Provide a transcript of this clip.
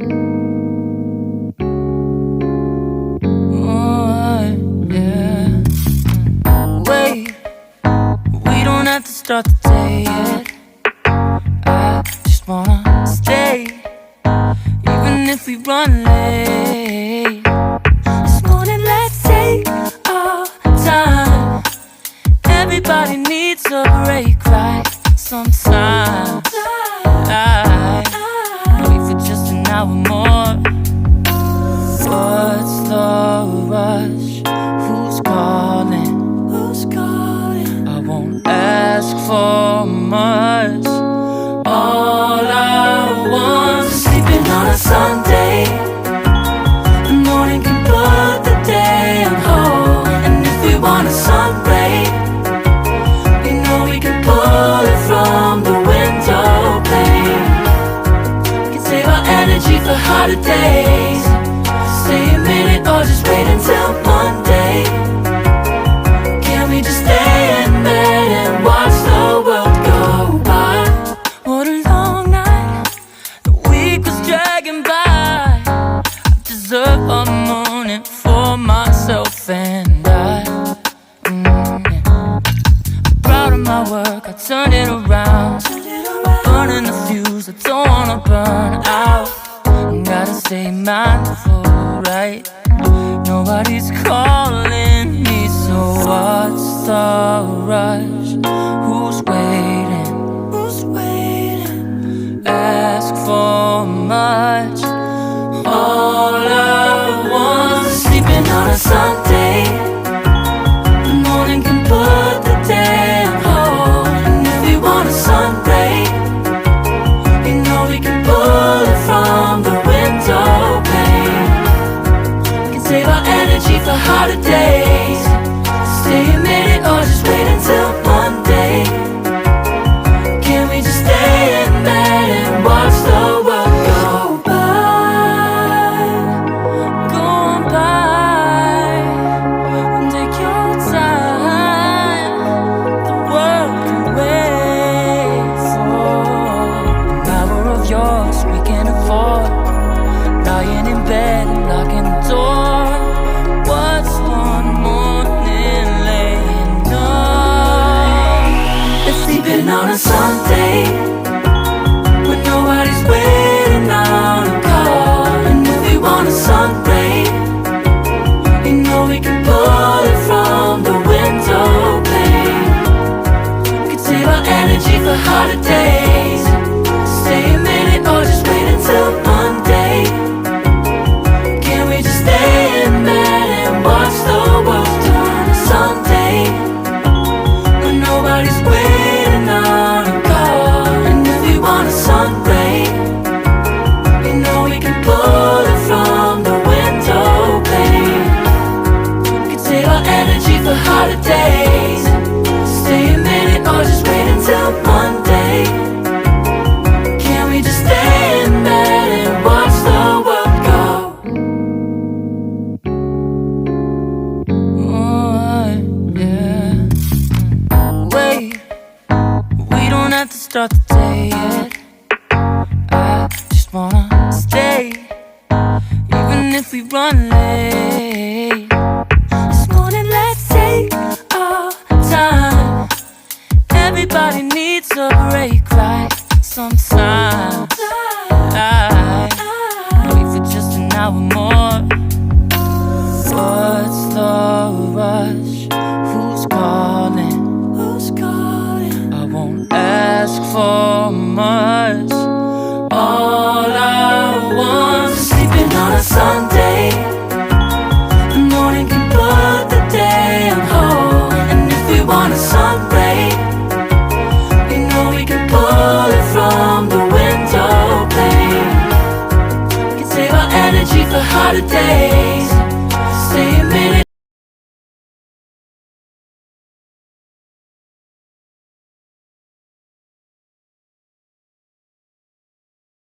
Yeah. Wait, we don't have to start the day yet. I just wanna stay, even if we run late. This morning, let's take our time. Everybody needs a break, right? Sometimes I wait for just an hour more. What's the rush? Who's calling? Who's calling? I won't ask for much. All I want is sleeping on a Sunday. The morning can put the day on hold. And if we want a sun ray, we know we can pull it from the window pane. We can save our energy for harder days. Stay a minute or just wait until Monday. Can we just stay in bed and watch the world go by? What a long night, the week was dragging by. I deserve a morning for myself and I. I'm proud of my work, I turned it around. I'm burning the fuse, I don't wanna burn out. Gotta stay mindful, right? Nobody's calling me, so what's the rush? Who's waiting? Who's waiting? Ask for much. All I want is sleeping on a Sunday. The morning can put the day on hold. And if we want a sun ray, you know we can pull it from the window pane. We can save our energy for harder days. Stay a minute or just wait until Monday. Can we just stay in bed and watch the world go by? Go on by and take your time. The world can wait for an hour of yours we can afford. Lying in bed and locking the door. What's one morning laying up? It's sleeping on a Sunday when nobody's waiting on a call. And if we want a sun ray, you know we can pull it from the window pane. We can save our energy for harder days. Stay a minute or just wait until Monday. Can we just stay in bed and watch the world turn to Sunday when nobody's waiting on a call? And if we want a sun ray, you know we can pull it from the window pane. We can save our energy for harder days. Stay a minute or just wait until Monday. Can we just stay in bed and watch the world go? Yeah. Wait, we don't have to start the day yet. I just wanna stay, even if we run late. This morning, let's take our time. Everybody needs a break, right? Sometimes I wait for just an hour more. What's the rush? Who's calling? Who's calling? I won't ask for much. All I want is sleeping on a Sunday. The morning can put the day on hold. And if we want a sun ray, you know we can pull it from the window pane. We can save our energy for harder days.